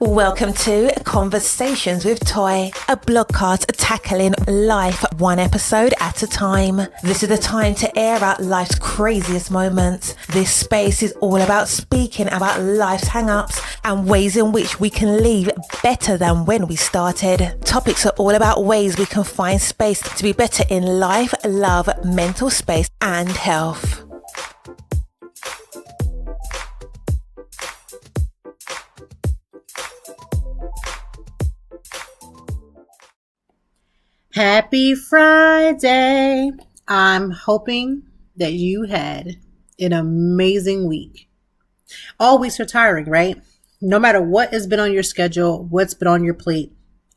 Welcome to Conversations with Toy, a blogcast tackling life one episode at a time. This is the time to air out life's craziest moments. This space is all about speaking about life's hang-ups and ways in which we can leave better than when we started. Topics are all about ways we can find space to be better in life, love, mental space, and health. Happy Friday. I'm hoping that you had an amazing week. All weeks are tiring, right? No matter what has been on your schedule, what's been on your plate,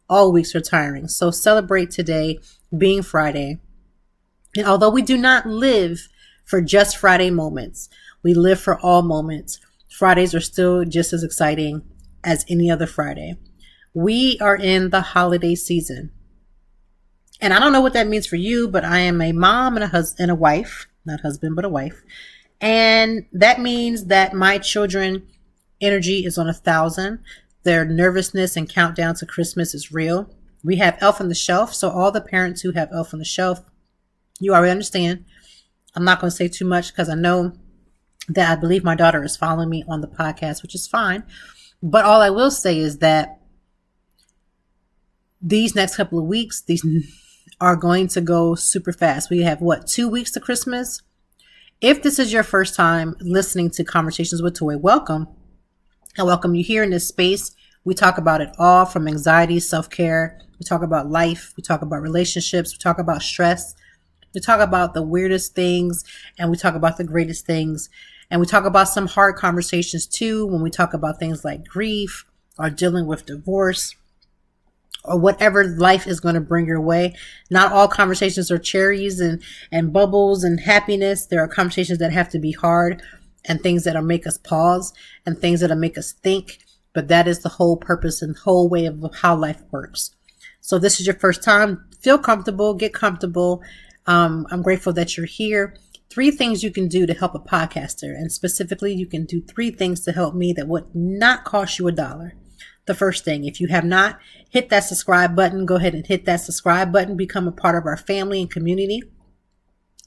all weeks are tiring. So celebrate today being Friday. And although we do not live for just Friday moments, we live for all moments. Fridays are still just as exciting as any other Friday. We are in the holiday season. And I don't know what that means for you, but I am a mom and a wife, not husband, but a wife. And that means that my children energy is on 1,000. Their nervousness and countdown to Christmas is real. We have Elf on the Shelf. So all the parents who have Elf on the Shelf, you already understand. I'm not going to say too much because I know that I believe my daughter is following me on the podcast, which is fine. But all I will say is that these next couple of weeks, these are going to go super fast. We have 2 weeks to Christmas. If this is your first time listening to Conversations with Toy, welcome. I welcome you here in this space. We talk about it all from anxiety, self-care. We talk about life. We talk about relationships. We talk about stress. We talk about the weirdest things and we talk about the greatest things. And we talk about some hard conversations too when we talk about things like grief or dealing with divorce, or whatever life is going to bring your way. Not all conversations are cherries and bubbles and happiness. There are conversations that have to be hard and things that'll make us pause and things that'll make us think. But that is the whole purpose and whole way of how life works. So if this is your first time, feel comfortable, get comfortable. I'm grateful that you're here. 3 things you can do to help a podcaster. And specifically, you can do 3 things to help me that would not cost you $1. The first thing, if you have not hit that subscribe button, go ahead and hit that subscribe button, become a part of our family and community.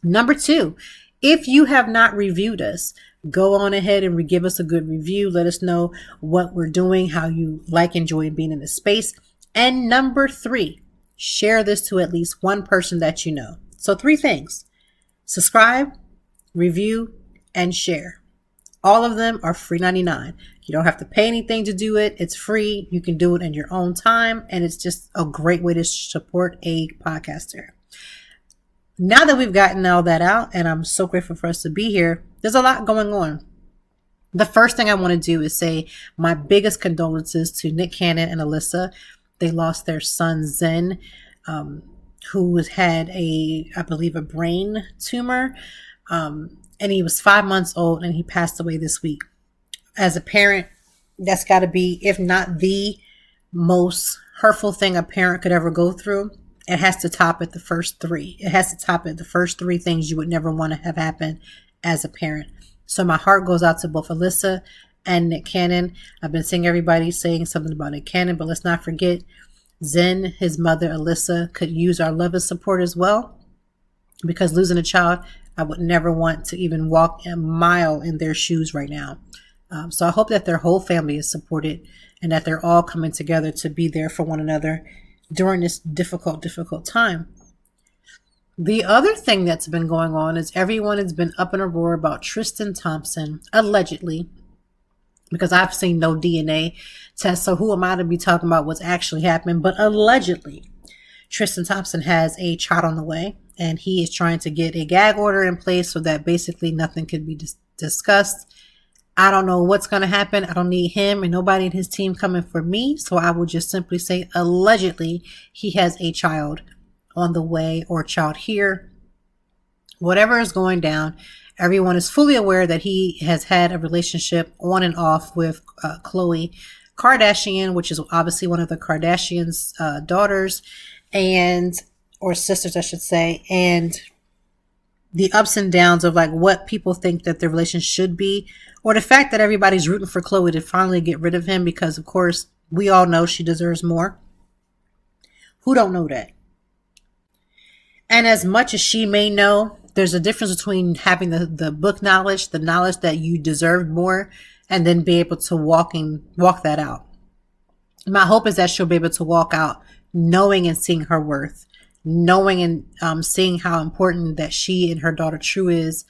Number 2, if you have not reviewed us, go on ahead and give us a good review. Let us know what we're doing, how you enjoy being in this space. And number 3, share this to at least one person that you know. So 3 things: subscribe, review, and share. All of them are free 99. You don't have to pay anything to do it. It's free. You can do it in your own time. And it's just a great way to support a podcaster. Now that we've gotten all that out, and I'm so grateful for us to be here, there's a lot going on. The first thing I want to do is say my biggest condolences to Nick Cannon and Alyssa. They lost their son, Zen, who had I believe, a brain tumor. And he was 5 months old and he passed away this week. As a parent, that's got to be, if not the most hurtful thing a parent could ever go through. It has to top at the first 3. It has to top at the first 3 things you would never want to have happen as a parent. So my heart goes out to both Alyssa and Nick Cannon. I've been seeing everybody saying something about Nick Cannon, but let's not forget Zen, his mother, Alyssa, could use our love and support as well. Because losing a child, I would never want to even walk a mile in their shoes right now. So I hope that their whole family is supported and that they're all coming together to be there for one another during this difficult time. The other thing that's been going on is everyone has been up in a roar about Tristan Thompson, allegedly, because I've seen no DNA test. So who am I to be talking about what's actually happened? But allegedly, Tristan Thompson has a child on the way. And he is trying to get a gag order in place so that basically nothing can be discussed. I don't know what's going to happen. I don't need him and nobody in his team coming for me. So I will just simply say, allegedly, he has a child on the way or a child here. Whatever is going down, everyone is fully aware that he has had a relationship on and off with Khloe Kardashian, which is obviously one of the Kardashians' daughters or sisters, I should say, and the ups and downs of what people think that their relationship should be, or the fact that everybody's rooting for Khloe to finally get rid of him because, of course, We all know she deserves more. Who don't know that? And as much as she may know, there's a difference between having the book knowledge, the knowledge that you deserve more, and then be able to walk that out. My hope is that she'll be able to walk out knowing and seeing her worth, knowing and seeing how important that she and her daughter True is.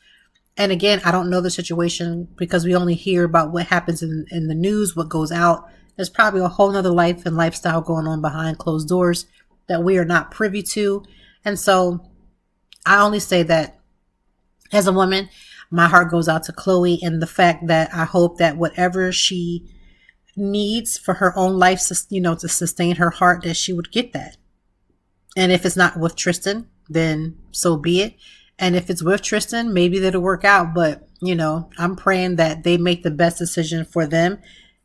And again, I don't know the situation because we only hear about what happens in the news, what goes out. There's probably a whole nother life and lifestyle going on behind closed doors that we are not privy to. And so I only say that as a woman, my heart goes out to Chloe, and the fact that I hope that whatever she needs for her own life, to sustain her heart, that she would get that. And if it's not with Tristan, then so be it. And if it's with Tristan, maybe that'll work out. But, I'm praying that they make the best decision for them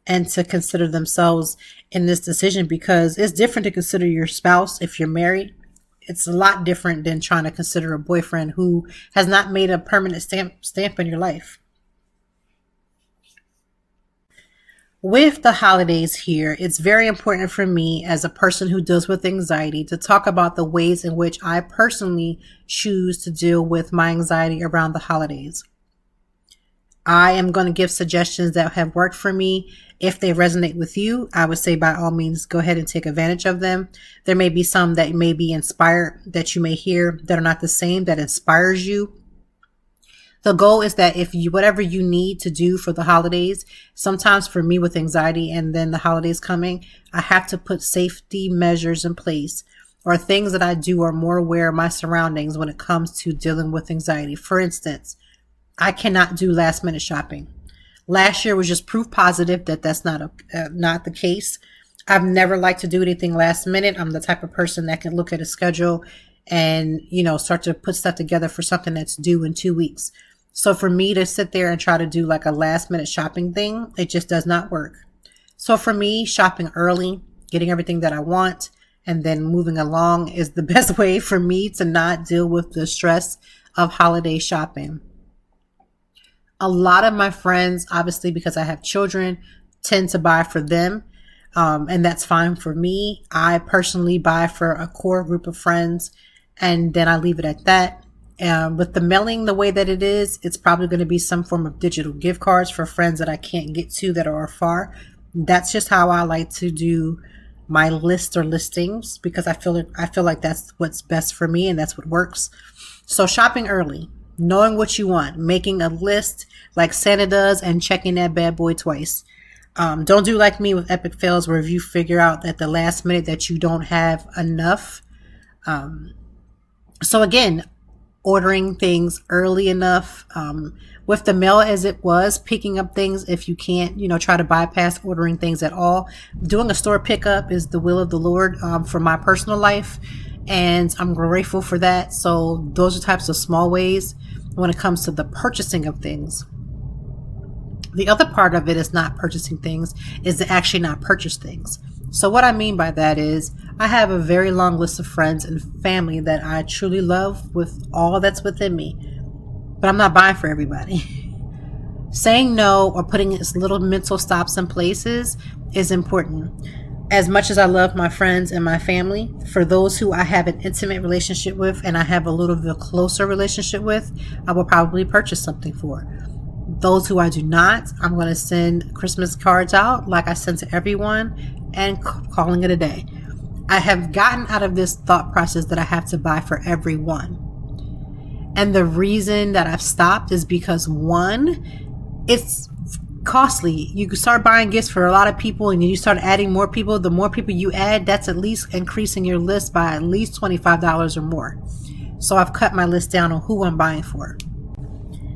and to consider themselves in this decision, because it's different to consider your spouse if you're married. It's a lot different than trying to consider a boyfriend who has not made a permanent stamp in your life. With the holidays here, it's very important for me as a person who deals with anxiety to talk about the ways in which I personally choose to deal with my anxiety around the holidays. I am going to give suggestions that have worked for me. If they resonate with you, I would say by all means, go ahead and take advantage of them. There may be some that may be inspired that you may hear that are not the same, that inspires you. The goal is that whatever you need to do for the holidays, sometimes for me with anxiety and then the holidays coming, I have to put safety measures in place, or things that I do are more aware of my surroundings when it comes to dealing with anxiety. For instance, I cannot do last minute shopping. Last year was just proof positive that that's not the case. I've never liked to do anything last minute. I'm the type of person that can look at a schedule and, start to put stuff together for something that's due in 2 weeks. So for me to sit there and try to do like a last minute shopping thing, it just does not work. So for me, shopping early, getting everything that I want, and then moving along is the best way for me to not deal with the stress of holiday shopping. A lot of my friends, obviously because I have children, tend to buy for them. And that's fine for me. I personally buy for a core group of friends, and then I leave it at that. With the mailing the way that it is, it's probably going to be some form of digital gift cards for friends that I can't get to that are far. That's just how I like to do my list or listings, because I feel like that's what's best for me and that's what works. So shopping early, knowing what you want, making a list like Santa does, and checking that bad boy twice. Don't do like me with epic fails where if you figure out at the last minute that you don't have enough. So again, ordering things early enough, with the mail as it was, picking up things if you can't, try to bypass ordering things at all. Doing a store pickup is the will of the Lord for my personal life, and I'm grateful for that. So those are types of small ways when it comes to the purchasing of things. The other part of it is not purchasing things, is to actually not purchase things. So what I mean by that is I have a very long list of friends and family that I truly love with all that's within me, but I'm not buying for everybody. Saying no or putting little mental stops in places is important. As much as I love my friends and my family, for those who I have an intimate relationship with and I have a little bit closer relationship with, I will probably purchase something for. Those who I do not, I'm going to send Christmas cards out like I send to everyone and calling it a day. I have gotten out of this thought process that I have to buy for everyone. And the reason that I've stopped is because, one, it's costly. You can start buying gifts for a lot of people, and you start adding more people. The more people you add, that's at least increasing your list by at least $25 or more. So I've cut my list down on who I'm buying for.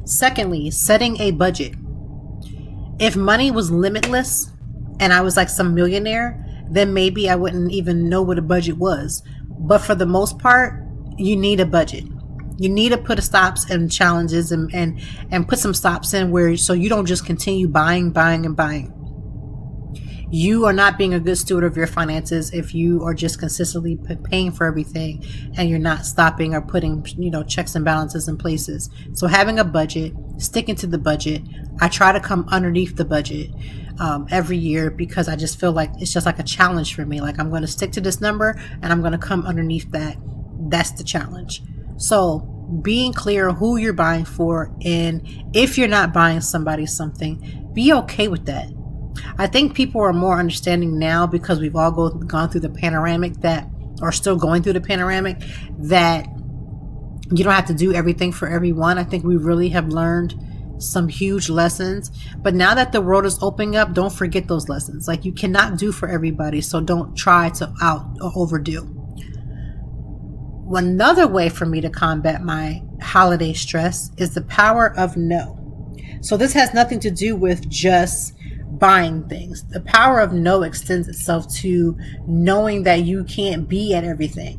Secondly, setting a budget. If money was limitless and I was like some millionaire, then maybe I wouldn't even know what a budget was. But for the most part, you need a budget. You need to put a stops and challenges and put some stops in so you don't just continue buying. You are not being a good steward of your finances if you are just consistently paying for everything and you're not stopping or putting, checks and balances in places. So having a budget, sticking to the budget. I try to come underneath the budget every year because I just feel like it's just like a challenge for me. Like, I'm going to stick to this number and I'm going to come underneath that. That's the challenge. So being clear who you're buying for, and if you're not buying somebody something, be okay with that. I think people are more understanding now because we've all gone through the panoramic, that are still going through the panoramic, that you don't have to do everything for everyone. I think we really have learned some huge lessons. But now that the world is opening up, don't forget those lessons. Like, you cannot do for everybody, so don't try to overdo. Another way for me to combat my holiday stress is the power of no. So this has nothing to do with just buying things. The power of no extends itself to knowing that you can't be at everything.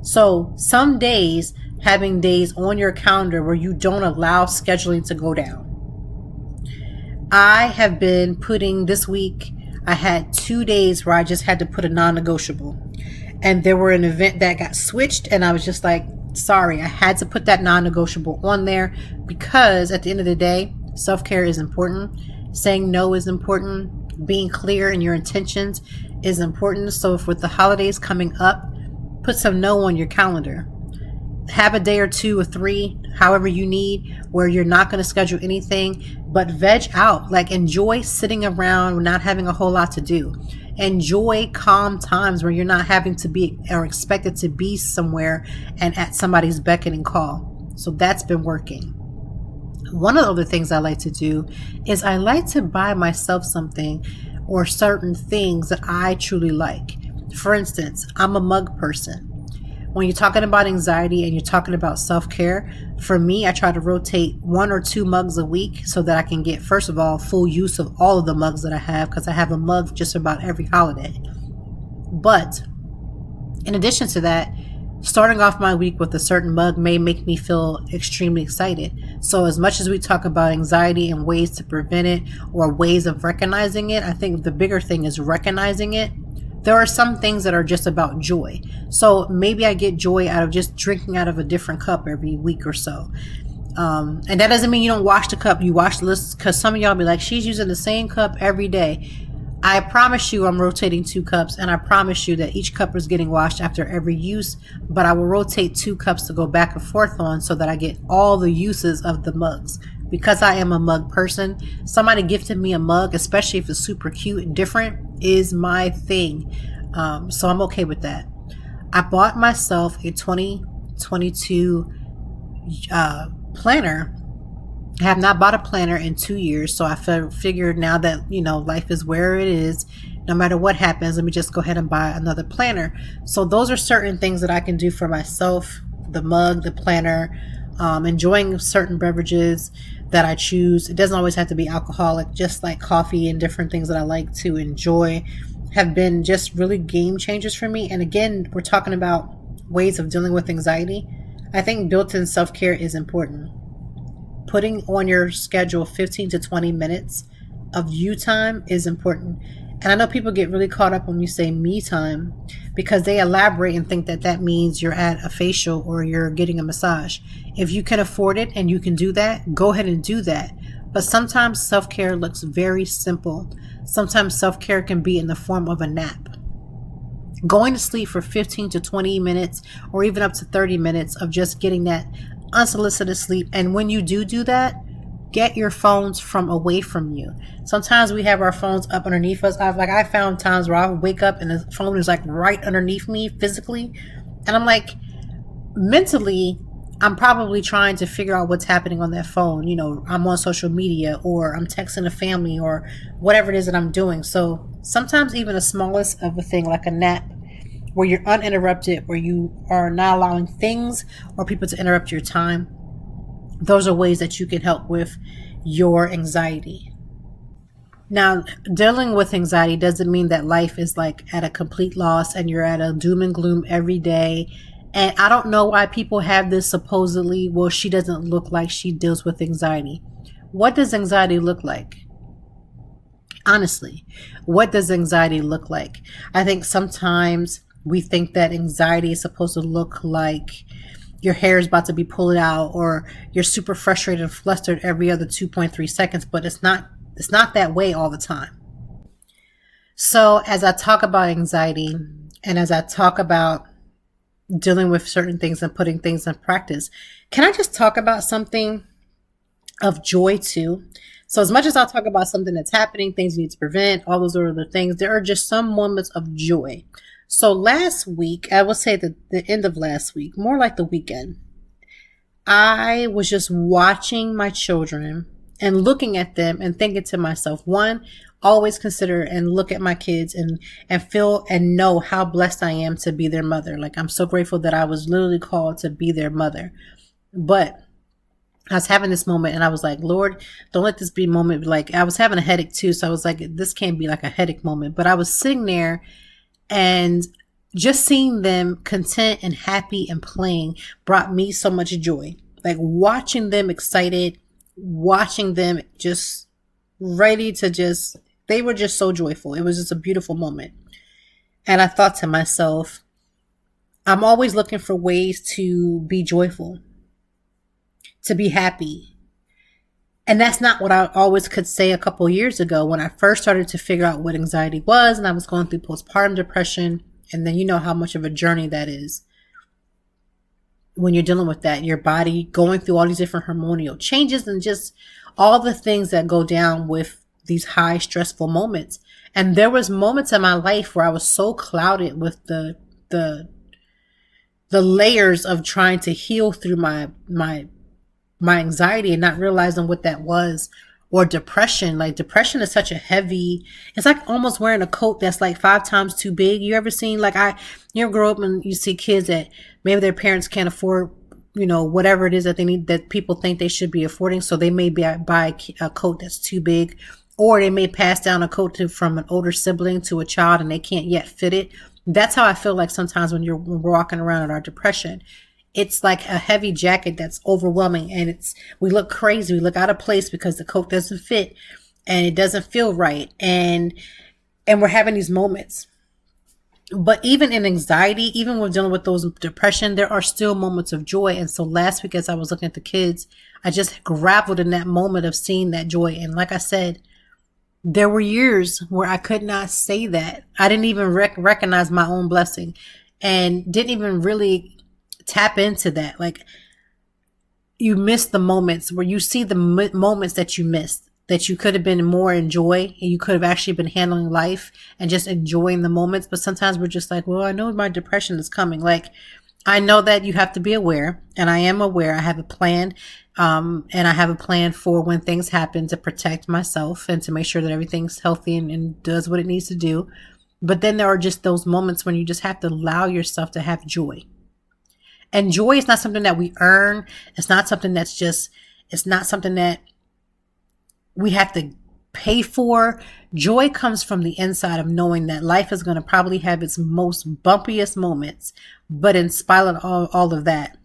So some days, having days on your calendar where you don't allow scheduling to go down. I have been putting, this week, I had 2 days where I just had to put a non-negotiable. And there were an event that got switched, and I was just like, sorry, I had to put that non-negotiable on there because at the end of the day, self-care is important. Saying no is important. Being clear in your intentions is important. So if with the holidays coming up, put some no on your calendar. Have a day or 2 or 3, however you need, where you're not going to schedule anything, but veg out. Like, enjoy sitting around, not having a whole lot to do. Enjoy calm times where you're not having to be or expected to be somewhere and at somebody's beck and call. So that's been working. One of the other things I like to do is I like to buy myself something or certain things that I truly like. For instance, I'm a mug person. When you're talking about anxiety and you're talking about self-care, for me, I try to rotate 1 or 2 mugs a week so that I can get, first of all, full use of all of the mugs that I have, because I have a mug just about every holiday. But in addition to that, starting off my week with a certain mug may make me feel extremely excited. So as much as we talk about anxiety and ways to prevent it or ways of recognizing it, I think the bigger thing is recognizing it. There are some things that are just about joy. So maybe I get joy out of just drinking out of a different cup every week or so. And that doesn't mean you don't wash the cup. You wash the list, because some of y'all be like, she's using the same cup every day. I promise you I'm rotating 2 cups, and I promise you that each cup is getting washed after every use, but I will rotate 2 cups to go back and forth on so that I get all the uses of the mugs. Because I am a mug person, somebody gifted me a mug, especially if it's super cute and different, is my thing. So I'm okay with that. I bought myself a 2022 planner. I have not bought a planner in 2 years, so I figured now that, life is where it is, no matter what happens, let me just go ahead and buy another planner. So those are certain things that I can do for myself: the mug, the planner, enjoying certain beverages that I choose. It doesn't always have to be alcoholic, just like coffee and different things that I like to enjoy have been just really game changers for me. And again, we're talking about ways of dealing with anxiety. I think built-in self-care is important. Putting on your schedule 15 to 20 minutes of you time is important. And I know people get really caught up when you say me time because they elaborate and think that that means you're at a facial or you're getting a massage. If you can afford it and you can do that, go ahead and do that. But sometimes self-care looks very simple. Sometimes self-care can be in the form of a nap. Going to sleep for 15 to 20 minutes or even up to 30 minutes of just getting that unsolicited sleep. And when you do that, get your phones from away from you. Sometimes we have our phones up underneath us. I found times where I wake up and the phone is like right underneath me physically. And I'm like, mentally, I'm probably trying to figure out what's happening on that phone. I'm on social media or I'm texting a family or whatever it is that I'm doing. So sometimes even the smallest of a thing like a nap, where you're uninterrupted, where you are not allowing things or people to interrupt your time, those are ways that you can help with your anxiety. Now, dealing with anxiety doesn't mean that life is like at a complete loss and you're at a doom and gloom every day. And I don't know why people have this supposedly, well, she doesn't look like she deals with anxiety. What does anxiety look like? Honestly, what does anxiety look like? I think sometimes we think that anxiety is supposed to look like your hair is about to be pulled out, or you're super frustrated and flustered every other 2.3 seconds, but it's not that way all the time. So as I talk about anxiety and as I talk about dealing with certain things and putting things in practice, can I just talk about something of joy too? So as much as I'll talk about something that's happening, things you need to prevent, all those other things, there are just some moments of joy. So last week, I will say the end of last week, more like the weekend, I was just watching my children and looking at them and thinking to myself, one, always consider and look at my kids and feel and know how blessed I am to be their mother. Like, I'm so grateful that I was literally called to be their mother. But I was having this moment and I was like, Lord, don't let this be a moment. Like, I was having a headache too. So I was like, this can't be like a headache moment. But I was sitting there and just seeing them content and happy and playing brought me so much joy. Like, watching them excited, watching them just ready to just, they were just so joyful. It was just a beautiful moment. And I thought to myself, I'm always looking for ways to be joyful, to be happy. And that's not what I always could say a couple years ago when I first started to figure out what anxiety was, and I was going through postpartum depression. And then you know how much of a journey that is when you're dealing with that, your body going through all these different hormonal changes and just all the things that go down with these high stressful moments. And there was moments in my life where I was so clouded with the layers of trying to heal through my anxiety and not realizing what that was. Or depression. Like, depression is such a heavy, it's like almost wearing a coat that's like 5 times too big. You ever seen, like, you ever grow up and you see kids that maybe their parents can't afford, whatever it is that they need, that people think they should be affording. So they may buy a coat that's too big, or they may pass down a coat from an older sibling to a child and they can't yet fit it. That's how I feel like sometimes when we're walking around in our depression. It's like a heavy jacket that's overwhelming, and we look crazy. We look out of place because the coat doesn't fit and it doesn't feel right. And we're having these moments. But even in anxiety, even when dealing with those depression, there are still moments of joy. And so last week, as I was looking at the kids, I just grappled in that moment of seeing that joy. And like I said, there were years where I could not say that. I didn't even recognize my own blessing and didn't even really tap into that. Like, you miss the moments where you see the moments that you missed, that you could have been more in joy and you could have actually been handling life and just enjoying the moments. But sometimes we're just like, well, I know my depression is coming. Like, I know that you have to be aware, and I am aware. I have a plan, and I have a plan for when things happen to protect myself and to make sure that everything's healthy and does what it needs to do. But then there are just those moments when you just have to allow yourself to have joy. And joy is not something that we earn. It's not something it's not something that we have to pay for. Joy comes from the inside of knowing that life is going to probably have its most bumpiest moments. But in spite of all of that,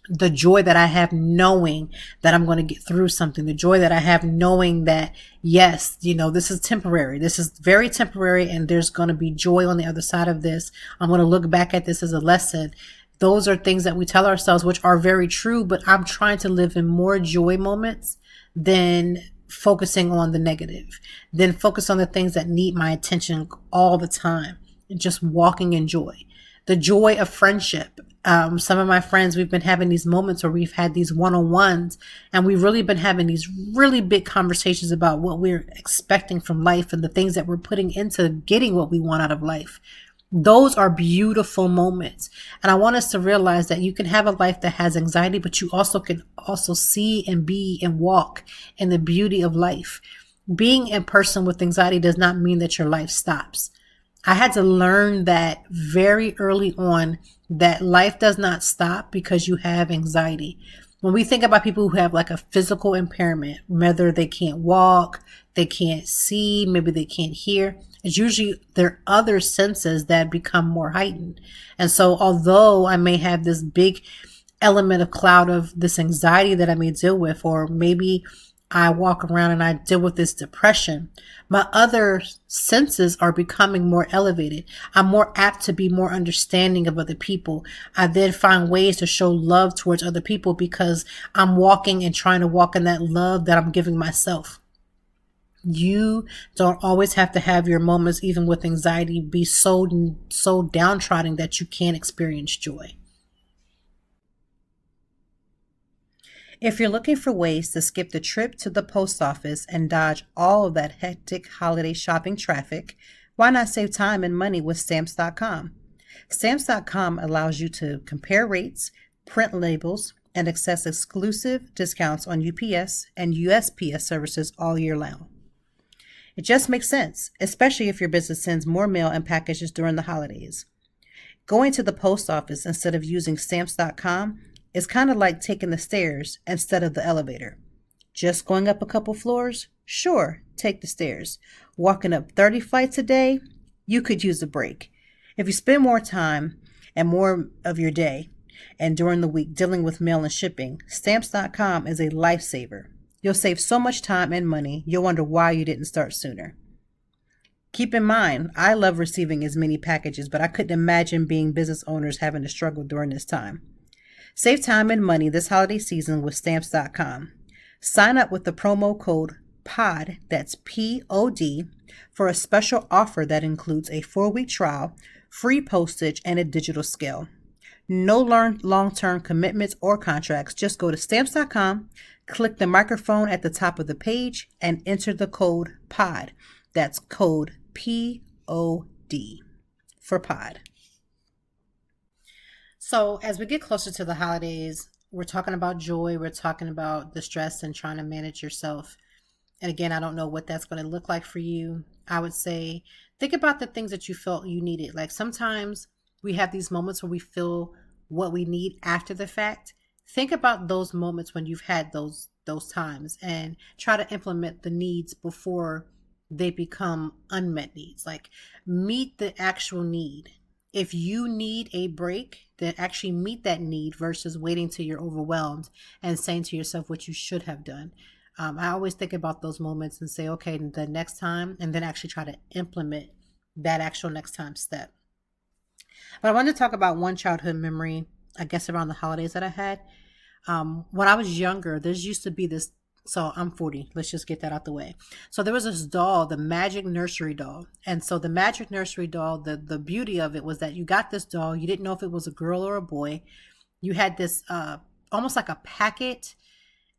the joy that I have knowing that I'm going to get through something, the joy that I have knowing that, yes, this is temporary. This is very temporary, and there's going to be joy on the other side of this. I'm going to look back at this as a lesson. Those are things that we tell ourselves, which are very true, but I'm trying to live in more joy moments than focusing on the negative, than focus on the things that need my attention all the time, and just walking in joy. The joy of friendship. Some of my friends, we've been having these moments where we've had these one-on-ones, and we've really been having these really big conversations about what we're expecting from life and the things that we're putting into getting what we want out of life. Those are beautiful moments. And I want us to realize that you can have a life that has anxiety, but you also can see and be and walk in the beauty of life. Being a person with anxiety does not mean that your life stops. I had to learn that very early on, that life does not stop because you have anxiety. When we think about people who have like a physical impairment, whether they can't walk, they can't see, maybe they can't hear, it's usually their other senses that become more heightened. And so although I may have this big element of cloud of this anxiety that I may deal with, or maybe I walk around and I deal with this depression. My other senses are becoming more elevated. I'm more apt to be more understanding of other people. I then find ways to show love towards other people because I'm walking and trying to walk in that love that I'm giving myself. You don't always have to have your moments, even with anxiety, be so downtrodden that you can't experience joy. If you're looking for ways to skip the trip to the post office and dodge all of that hectic holiday shopping traffic, why not save time and money with Stamps.com? Stamps.com allows you to compare rates, print labels, and access exclusive discounts on UPS and USPS services all year long. It just makes sense, especially if your business sends more mail and packages during the holidays. Going to the post office instead of using Stamps.com is kind of like taking the stairs instead of the elevator. Just going up a couple floors? Sure, take the stairs. Walking up 30 flights a day? You could use a break. If you spend more time and more of your day and during the week dealing with mail and shipping, Stamps.com is a lifesaver. You'll save so much time and money, you'll wonder why you didn't start sooner. Keep in mind, I love receiving as many packages, but I couldn't imagine being business owners having to struggle during this time. Save time and money this holiday season with Stamps.com. Sign up with the promo code POD, that's P-O-D, for a special offer that includes a 4-week trial, free postage, and a digital scale. No long-term commitments or contracts. Just go to Stamps.com, click the microphone at the top of the page, and enter the code POD. That's code P-O-D for POD. So as we get closer to the holidays, we're talking about joy, we're talking about the stress and trying to manage yourself. And again, I don't know what that's going to look like for you. I would say, think about the things that you felt you needed. Like sometimes we have these moments where we feel what we need after the fact. Think about those moments when you've had those times and try to implement the needs before they become unmet needs. Like meet the actual need. If you need a break, then actually meet that need versus waiting till you're overwhelmed and saying to yourself what you should have done. I always think about those moments and say, okay, the next time, and then actually try to implement that actual next time step. But I wanted to talk about one childhood memory, I guess around the holidays that I had. When I was younger, there used to be this. So I'm 40. Let's just get that out the way. So there was this doll, the Magic Nursery doll. And so the Magic Nursery doll, the beauty of it was that you got this doll. You didn't know if it was a girl or a boy. You had this almost like a packet,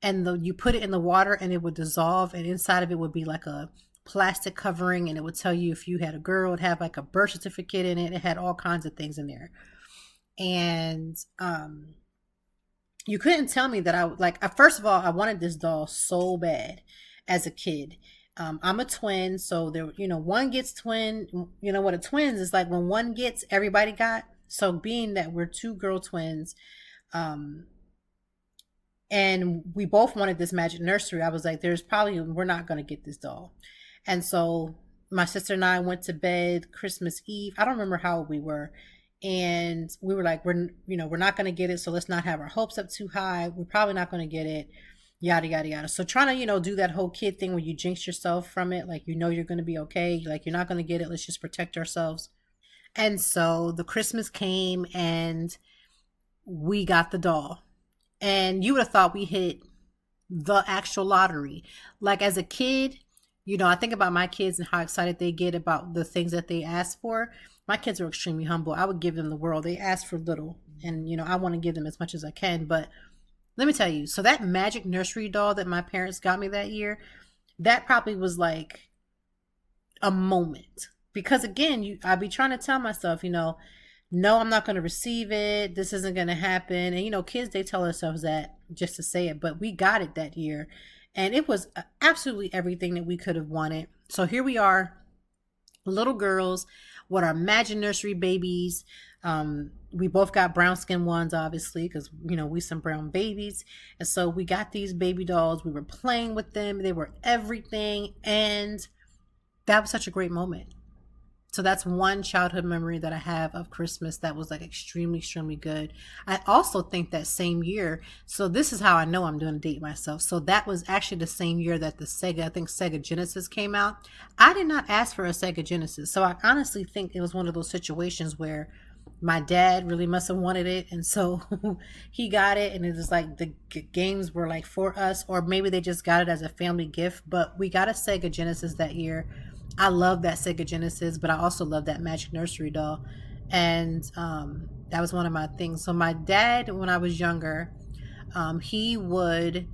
and you put it in the water and it would dissolve. And inside of it would be like a plastic covering, and it would tell you if you had a girl. It'd have like a birth certificate in it. It had all kinds of things in there. And you couldn't tell me that first of all, I wanted this doll so bad as a kid. I'm a twin, so one gets twin. You know what a twins is like, when one gets, everybody got. So being that we're two girl twins, and we both wanted this Magic Nursery, I was like, we're not going to get this doll. And so my sister and I went to bed Christmas Eve. I don't remember how old we were. And we were like, we're not going to get it. So let's not have our hopes up too high. We're probably not going to get it. Yada, yada, yada. So trying to, do that whole kid thing where you jinx yourself from it. Like, you're going to be okay. Like, you're not going to get it. Let's just protect ourselves. And so the Christmas came and we got the doll. And you would have thought we hit the actual lottery. Like as a kid, I think about my kids and how excited they get about the things that they ask for. My kids are extremely humble. I would give them the world. They ask for little. And, I want to give them as much as I can. But let me tell you, so that Magic Nursery doll that my parents got me that year, that probably was like a moment. Because again, I'd be trying to tell myself, no, I'm not going to receive it. This isn't going to happen. And, kids, they tell themselves that just to say it. But we got it that year. And it was absolutely everything that we could have wanted. So here we are, little girls with our Magic Nursery babies. We both got brown skin ones, obviously, because, we some brown babies. And so we got these baby dolls. We were playing with them. They were everything. And that was such a great moment. So that's one childhood memory that I have of Christmas that was like extremely, extremely good. I also think that same year, so this is how I know I'm doing to date myself. So that was actually the same year that the Sega Genesis came out. I did not ask for a Sega Genesis. So I honestly think it was one of those situations where my dad really must have wanted it. And so he got it. And it was like the games were like for us, or maybe they just got it as a family gift. But we got a Sega Genesis that year. I love that Sega Genesis, but I also love that Magic Nursery doll. And that was one of my things. So my dad, when I was younger, he would,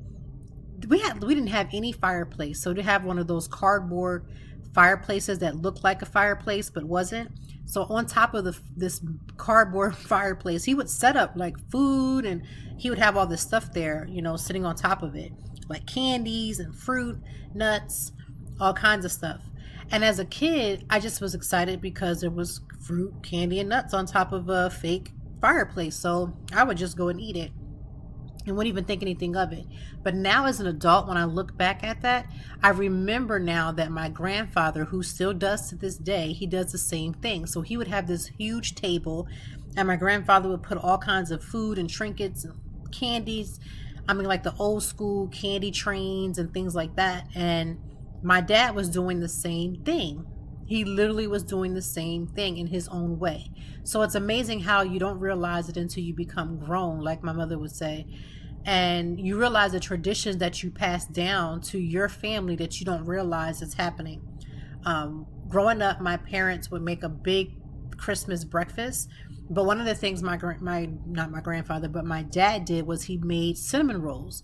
we didn't have any fireplace. So to have one of those cardboard fireplaces that looked like a fireplace but wasn't. So on top of this cardboard fireplace, he would set up like food, and he would have all this stuff there, you know, sitting on top of it, like candies and fruit, nuts, all kinds of stuff. And as a kid, I just was excited because there was fruit, candy, and nuts on top of a fake fireplace. So I would just go and eat it and wouldn't even think anything of it. But now as an adult, when I look back at that, I remember now that my grandfather, who still does to this day, he does the same thing. So he would have this huge table, and my grandfather would put all kinds of food and trinkets and candies. I mean, like the old school candy trains and things like that. And my dad was doing the same thing. He literally was doing the same thing in his own way. So it's amazing how you don't realize it until you become grown, like my mother would say. And you realize the traditions that you pass down to your family that you don't realize is happening. Growing up, my parents would make a big Christmas breakfast. But one of the things not my grandfather, but my dad did was he made cinnamon rolls.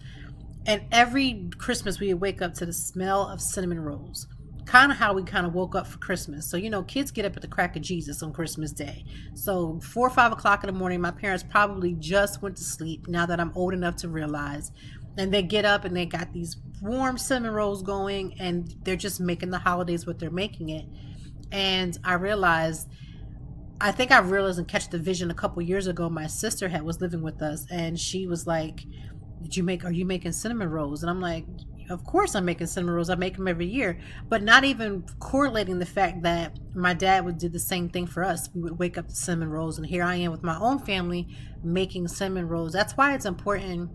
And every Christmas we would wake up to the smell of cinnamon rolls. Kind of how we kind of woke up for Christmas. So, you know, kids get up at the crack of Jesus on Christmas Day. So 4 or 5 o'clock in the morning, my parents probably just went to sleep, now that I'm old enough to realize. And they get up and they got these warm cinnamon rolls going, and they're just making the holidays what they're making it. And I realized and catch the vision a couple years ago. My sister was living with us, and she was like, are you making cinnamon rolls? And I'm like, of course I'm making cinnamon rolls. I make them every year. But not even correlating the fact that my dad would do the same thing for us. We would wake up to cinnamon rolls, and here I am with my own family making cinnamon rolls. That's why it's important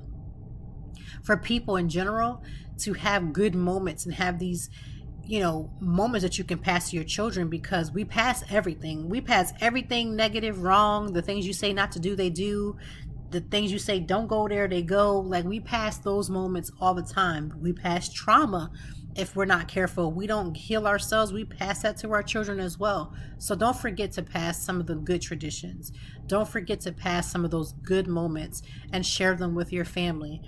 for people in general to have good moments and have these, you know, moments that you can pass to your children, because we pass everything. We pass everything negative, wrong. The things you say not to do, they do. The things you say don't go there, they go. Like, we pass those moments all the time. We pass trauma if we're not careful. We don't heal ourselves. We pass that to our children as well. So don't forget to pass some of the good traditions. Don't forget to pass some of those good moments and share them with your family.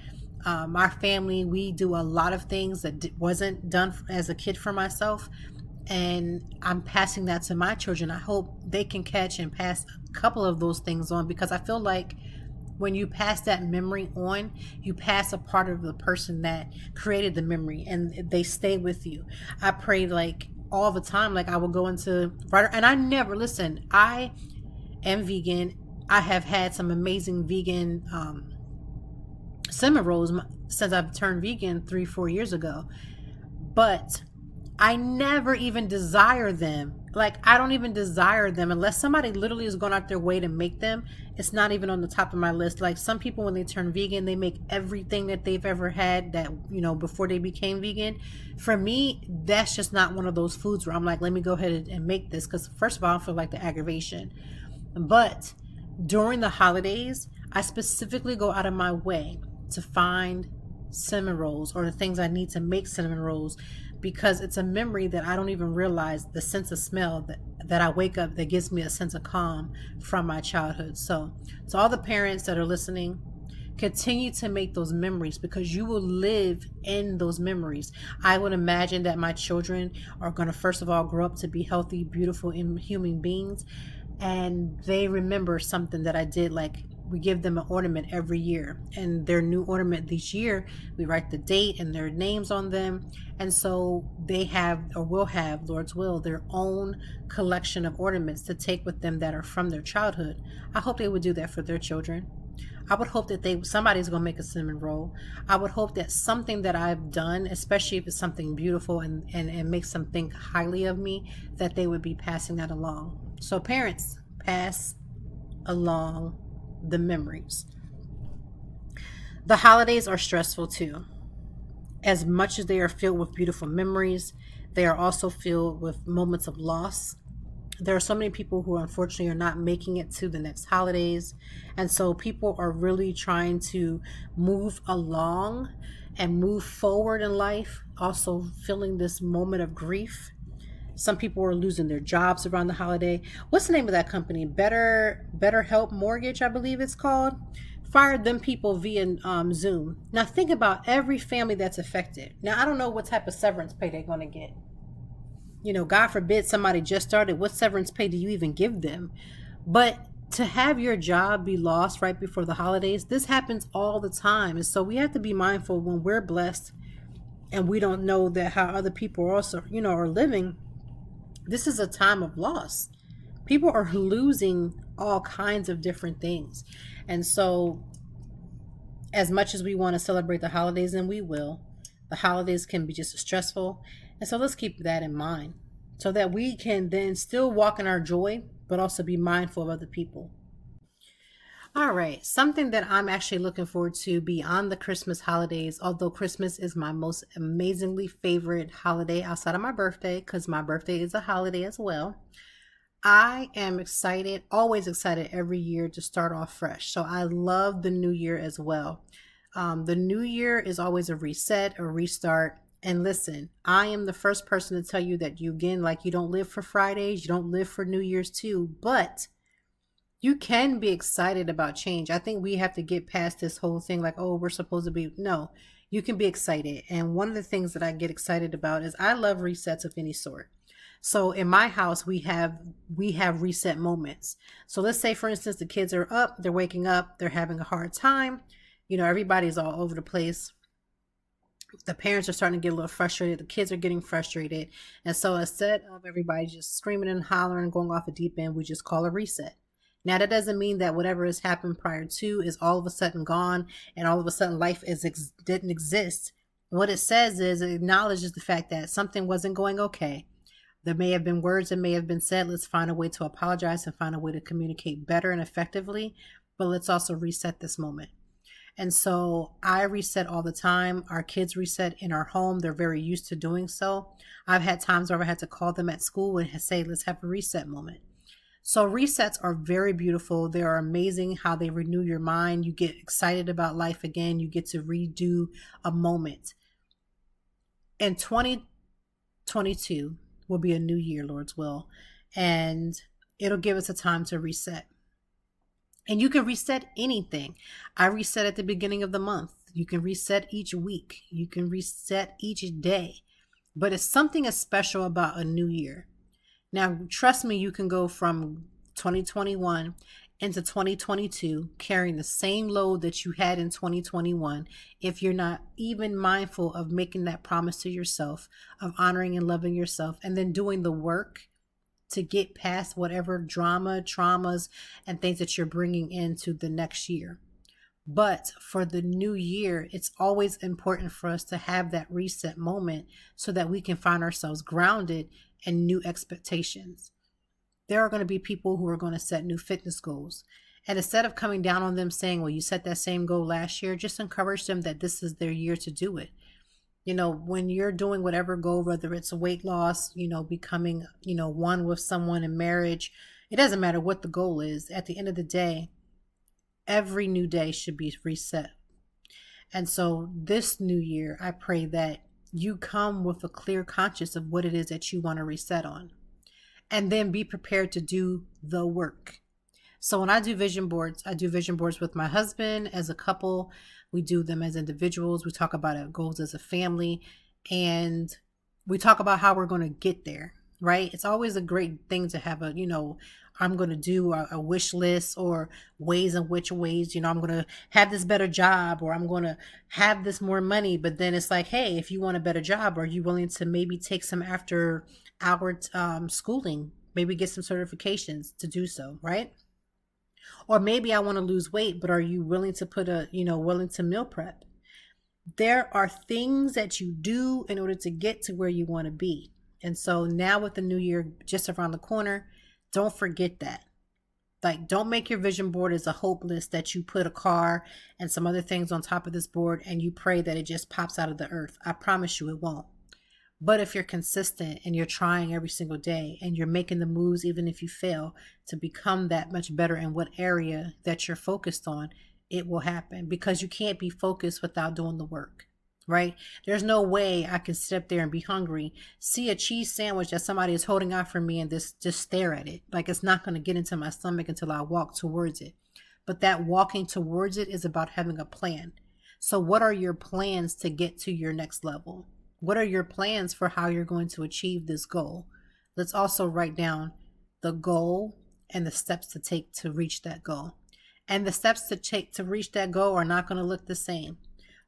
Our family, we do a lot of things that wasn't done as a kid for myself. And I'm passing that to my children. I hope they can catch and pass a couple of those things on, because I feel like when you pass that memory on, you pass a part of the person that created the memory, and they stay with you. I pray like all the time. Like, I will go into, and I am vegan. I have had some amazing vegan cinnamon rolls since I've turned vegan 3-4 years ago. But I never even desire them. Like, I don't even desire them unless somebody literally is going out their way to make them. It's not even on the top of my list. Like, some people, when they turn vegan, they make everything that they've ever had that, you know, before they became vegan. For me, that's just not one of those foods where I'm like, let me go ahead and make this. Because first of all, I feel like the aggravation. But during the holidays, I specifically go out of my way to find cinnamon rolls or the things I need to make cinnamon rolls, because it's a memory that I don't even realize, the sense of smell that I wake up that gives me a sense of calm from my childhood. So to all the parents that are listening, continue to make those memories, because you will live in those memories. I would imagine that my children are going to, first of all, grow up to be healthy, beautiful human beings, and they remember something that I did. Like, we give them an ornament every year, and their new ornament this year, we write the date and their names on them. And so they have, or will have, Lord's will, their own collection of ornaments to take with them that are from their childhood. I hope they would do that for their children. I would hope that somebody's going to make a cinnamon roll. I would hope that something that I've done, especially if it's something beautiful and makes them think highly of me, that they would be passing that along. So parents, pass along the memories. The holidays are stressful too. As much as they are filled with beautiful memories, they are also filled with moments of loss. There are so many people who unfortunately are not making it to the next holidays. And so people are really trying to move along and move forward in life, also feeling this moment of grief. Some people are losing their jobs around the holiday. What's the name of that company? Better Help Mortgage, I believe it's called. Fired them people via Zoom. Now think about every family that's affected. Now I don't know what type of severance pay they're going to get. God forbid somebody just started. What severance pay do you even give them? But to have your job be lost right before the holidays, this happens all the time. And so we have to be mindful when we're blessed and we don't know that how other people are also, are living. This is a time of loss. People are losing all kinds of different things. And so as much as we want to celebrate the holidays, and we will, the holidays can be just as stressful. And so let's keep that in mind so that we can then still walk in our joy, but also be mindful of other people. All right, something that I'm actually looking forward to beyond the Christmas holidays, although Christmas is my most amazingly favorite holiday outside of my birthday, because my birthday is a holiday as well. I am excited, always excited every year to start off fresh. So I love the new year as well. The new year is always a reset, a restart. And listen, I am the first person to tell you that you don't live for Fridays, you don't live for New Year's too, but you can be excited about change. I think we have to get past this whole thing like, oh, we're supposed to be. No, you can be excited. And one of the things that I get excited about is I love resets of any sort. So in my house, we have reset moments. So let's say, for instance, the kids are up, they're waking up, they're having a hard time. Everybody's all over the place. The parents are starting to get a little frustrated. The kids are getting frustrated. And so instead of everybody just screaming and hollering and going off a deep end, we just call a reset. Now, that doesn't mean that whatever has happened prior to is all of a sudden gone and all of a sudden life didn't exist. What it says is it acknowledges the fact that something wasn't going okay. There may have been words that may have been said. Let's find a way to apologize and find a way to communicate better and effectively. But let's also reset this moment. And so I reset all the time. Our kids reset in our home. They're very used to doing so. I've had times where I had to call them at school and say, let's have a reset moment. So resets are very beautiful. They are amazing how they renew your mind. You get excited about life again. You get to redo a moment. And 2022 will be a new year, Lord's will. And it'll give us a time to reset. And you can reset anything. I reset at the beginning of the month. You can reset each week. You can reset each day. But it's something as special about a new year. Now, trust me, you can go from 2021 into 2022 carrying the same load that you had in 2021 if you're not even mindful of making that promise to yourself, of honoring and loving yourself, and then doing the work to get past whatever traumas, and things that you're bringing into the next year. But for the new year, it's always important for us to have that reset moment so that we can find ourselves grounded in new expectations. There are going to be people who are going to set new fitness goals. And instead of coming down on them saying, well, you set that same goal last year, just encourage them that this is their year to do it. When you're doing whatever goal, whether it's a weight loss, becoming, one with someone in marriage, it doesn't matter what the goal is. At the end of the day, every new day should be reset. And so this new year, I pray that you come with a clear conscience of what it is that you want to reset on. And then be prepared to do the work. So when I do vision boards with my husband as a couple. We do them as individuals. We talk about our goals as a family. And we talk about how we're going to get there, right? It's always a great thing to have I'm going to do a wish list or ways in which ways, I'm going to have this better job or I'm going to have this more money. But then it's like, hey, if you want a better job, are you willing to maybe take some after hour schooling, maybe get some certifications to do so, right? Or maybe I want to lose weight, but are you willing to willing to meal prep? There are things that you do in order to get to where you want to be. And so now with the new year just around the corner, don't forget that. Like, don't make your vision board as a hope list that you put a car and some other things on top of this board and you pray that it just pops out of the earth. I promise you it won't. But if you're consistent and you're trying every single day and you're making the moves, even if you fail, to become that much better in what area that you're focused on, it will happen, because you can't be focused without doing the work, right? There's no way I can sit up there and be hungry, see a cheese sandwich that somebody is holding out for me and just stare at it. Like, it's not going to get into my stomach until I walk towards it. But that walking towards it is about having a plan. So what are your plans to get to your next level? What are your plans for how you're going to achieve this goal? Let's also write down the goal and the steps to take to reach that goal. And the steps to take to reach that goal are not going to look the same.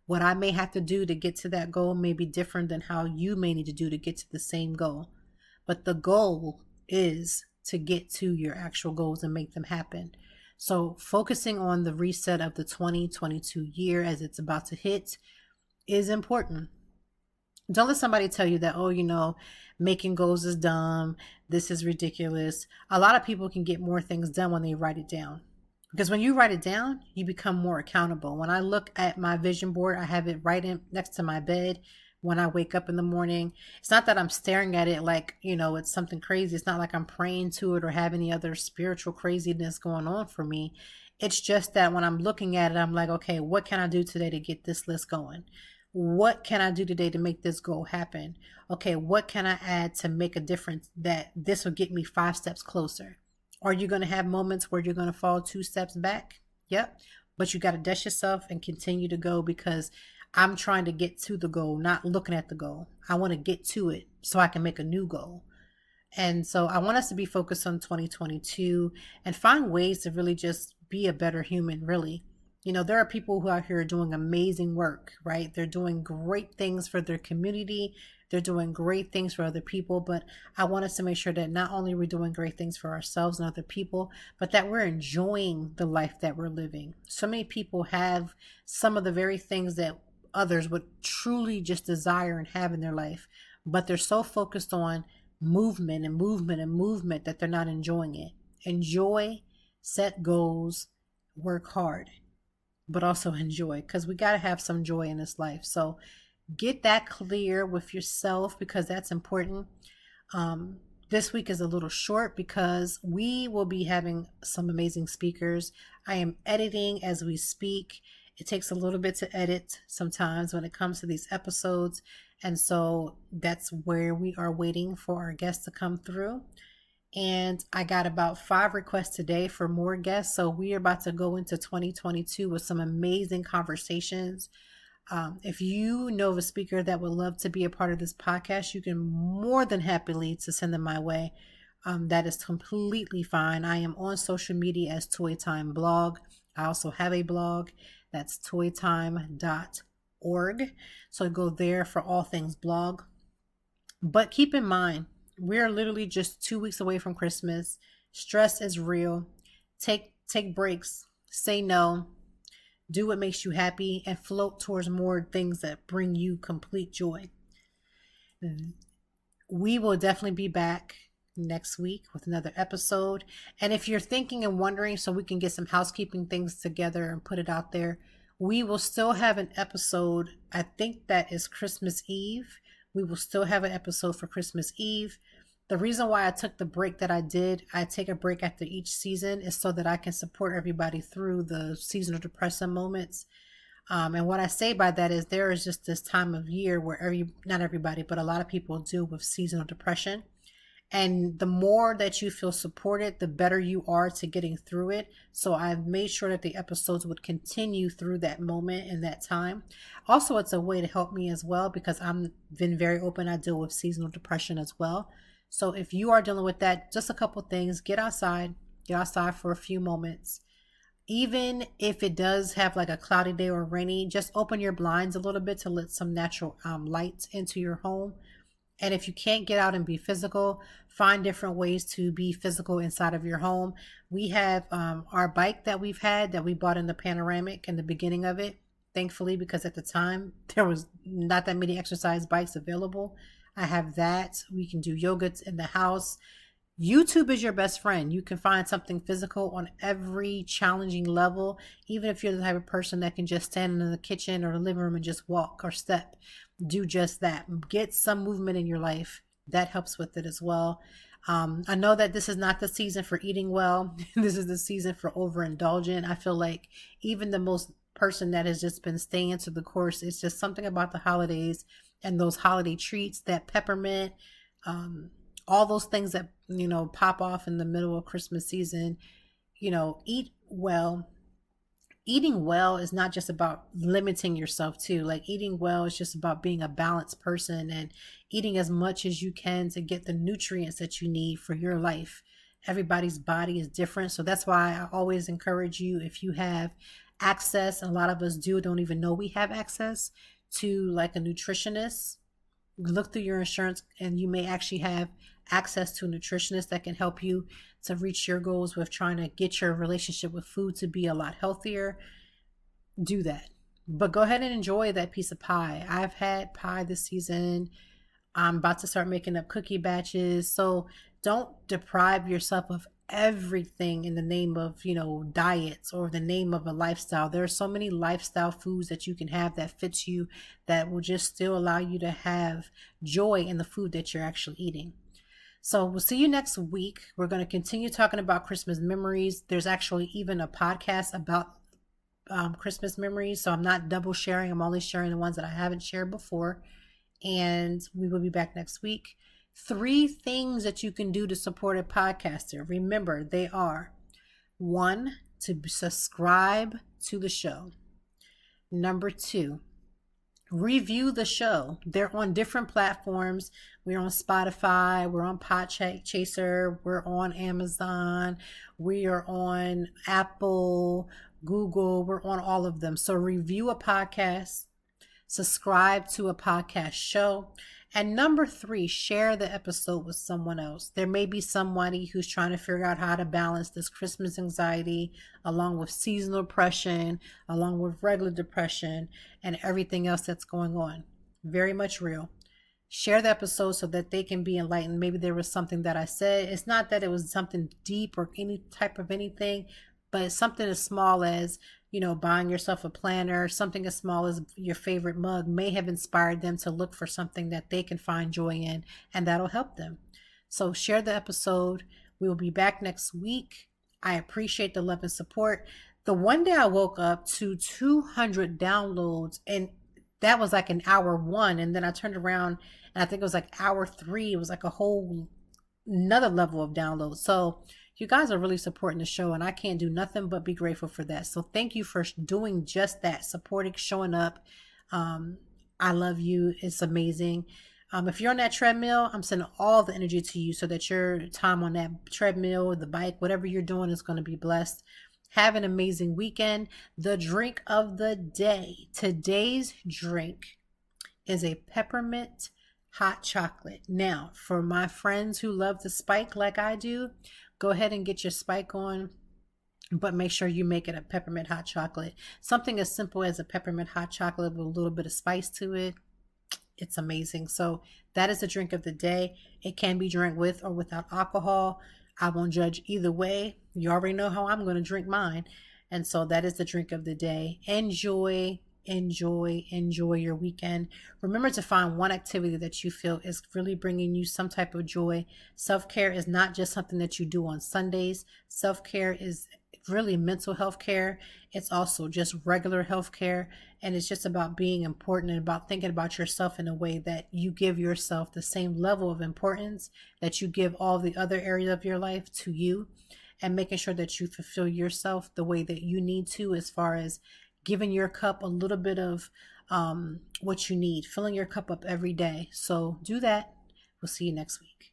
What I may have to do to get to that goal may be different than how you may need to do to get to the same goal. But the goal is to get to your actual goals and make them happen. So focusing on the reset of the 2022 year as it's about to hit is important. Don't let somebody tell you that, oh, making goals is dumb. This is ridiculous. A lot of people can get more things done when they write it down. Because when you write it down, you become more accountable. When I look at my vision board, I have it right in next to my bed when I wake up in the morning. It's not that I'm staring at it like, it's something crazy. It's not like I'm praying to it or have any other spiritual craziness going on for me. It's just that when I'm looking at it, I'm like, okay, what can I do today to get this list going? What can I do today to make this goal happen? Okay, what can I add to make a difference that this will get me 5 steps closer? Are you going to have moments where you're going to fall 2 steps back? Yep. But you got to dust yourself and continue to go, because I'm trying to get to the goal, not looking at the goal. I want to get to it so I can make a new goal. And so I want us to be focused on 2022 and find ways to really just be a better human, really. There are people who out here doing amazing work, right? They're doing great things for their community. They're doing great things for other people. But I want us to make sure that not only we're doing great things for ourselves and other people, but that we're enjoying the life that we're living. So many people have some of the very things that others would truly just desire and have in their life, but they're so focused on movement and movement and movement that they're not enjoying it. Enjoy, set goals, work hard, but also enjoy, because we got to have some joy in this life. So get that clear with yourself, because that's important. This week is a little short because we will be having some amazing speakers. I am editing as we speak. It takes a little bit to edit sometimes when it comes to these episodes. And so that's where we are waiting for our guests to come through. And I got about 5 requests today for more guests. So we are about to go into 2022 with some amazing conversations. If you know of a speaker that would love to be a part of this podcast, you can more than happily to send them my way. That is completely fine. I am on social media as Toy Time Blog. I also have a blog. That's toytime.org. So go there for all things blog. But keep in mind, we're literally just 2 weeks away from Christmas. Stress is real. Take breaks. Say no. Do what makes you happy and float towards more things that bring you complete joy. We will definitely be back next week with another episode. And if you're thinking and wondering, so we can get some housekeeping things together and put it out there, we will still have an episode. I think that is Christmas Eve. We will still have an episode for Christmas Eve. The reason why I took the break that I did, I take a break after each season, is so that I can support everybody through the seasonal depression moments. And what I say by that is there is just this time of year where not everybody, but a lot of people deal with seasonal depression. And the more that you feel supported, the better you are to getting through it. So I've made sure that the episodes would continue through that moment and that time. Also, it's a way to help me as well, because I've been very open. I deal with seasonal depression as well. So if you are dealing with that, just a couple things, get outside for a few moments. Even if it does have like a cloudy day or rainy, just open your blinds a little bit to let some natural light into your home. And if you can't get out and be physical, find different ways to be physical inside of your home. We have our bike that we've had that we bought in the panoramic in the beginning of it. Thankfully, because at the time there was not that many exercise bikes available. I have that. We can do yoga in the house. YouTube is your best friend. You can find something physical on every challenging level, even if you're the type of person that can just stand in the kitchen or the living room and just walk or step. Do just that. Get some movement in your life. That helps with it as well. I know that this is not the season for eating well. This is the season for overindulgent. I feel like even the most person that has just been staying to the course, it's just something about the holidays and those holiday treats, that peppermint, all those things that, pop off in the middle of Christmas season. Eat well. Eating well is not just about limiting yourself too. Like, eating well is just about being a balanced person and eating as much as you can to get the nutrients that you need for your life. Everybody's body is different. So that's why I always encourage you, if you have access, and a lot of us don't even know we have access to, like, a nutritionist, look through your insurance and you may actually have access to a nutritionist that can help you to reach your goals with trying to get your relationship with food to be a lot healthier. Do that. But go ahead and enjoy that piece of pie. I've had pie this season. I'm about to start making up cookie batches. So don't deprive yourself of everything in the name of, diets or the name of a lifestyle. There are so many lifestyle foods that you can have that fits you, that will just still allow you to have joy in the food that you're actually eating. So we'll see you next week. We're going to continue talking about Christmas memories. There's actually even a podcast about Christmas memories. So I'm not double sharing. I'm only sharing the ones that I haven't shared before. And we will be back next week. 3 things that you can do to support a podcaster. Remember, they are: 1, to subscribe to the show. Number 2, review the show. They're on different platforms. We're on Spotify. We're on Podchaser. We're on Amazon. We are on Apple, Google. We're on all of them. So review a podcast. Subscribe to a podcast show. And number 3, share the episode with someone else. There may be somebody who's trying to figure out how to balance this Christmas anxiety along with seasonal depression, along with regular depression, and everything else that's going on. Very much real. Share the episode so that they can be enlightened. Maybe there was something that I said. It's not that it was something deep or any type of anything, but it's something as small as, buying yourself a planner. Something as small as your favorite mug may have inspired them to look for something that they can find joy in, and that'll help them. So share the episode. We will be back next week. I appreciate the love and support. The one day I woke up to 200 downloads, and that was like in hour 1. And then I turned around and I think it was like hour 3. It was like a whole another level of downloads. So you guys are really supporting the show, and I can't do nothing but be grateful for that. So thank you for doing just that, supporting, showing up. I love you. It's amazing. If you're on that treadmill, I'm sending all the energy to you so that your time on that treadmill, the bike, whatever you're doing is going to be blessed. Have an amazing weekend. The drink of the day. Today's drink is a peppermint hot chocolate. Now, for my friends who love the spike like I do, go ahead and get your spike on, but make sure you make it a peppermint hot chocolate. Something as simple as a peppermint hot chocolate with a little bit of spice to it. It's amazing. So that is the drink of the day. It can be drank with or without alcohol. I won't judge either way. You already know how I'm going to drink mine. And so that is the drink of the day. Enjoy your weekend. Remember to find one activity that you feel is really bringing you some type of joy. Self-care is not just something that you do on Sundays. Self-care is really mental health care. It's also just regular health care. And it's just about being important and about thinking about yourself in a way that you give yourself the same level of importance that you give all the other areas of your life to you, and making sure that you fulfill yourself the way that you need to, as far as giving your cup a little bit of what you need, filling your cup up every day. So do that. We'll see you next week.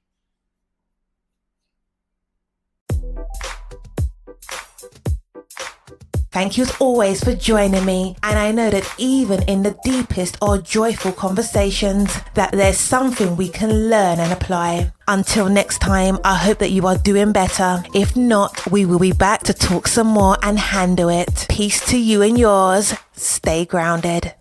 Thank you as always for joining me, and I know that even in the deepest or joyful conversations that there's something we can learn and apply. Until next time, I hope that you are doing better. If not, we will be back to talk some more and handle it. Peace to you and yours. Stay grounded.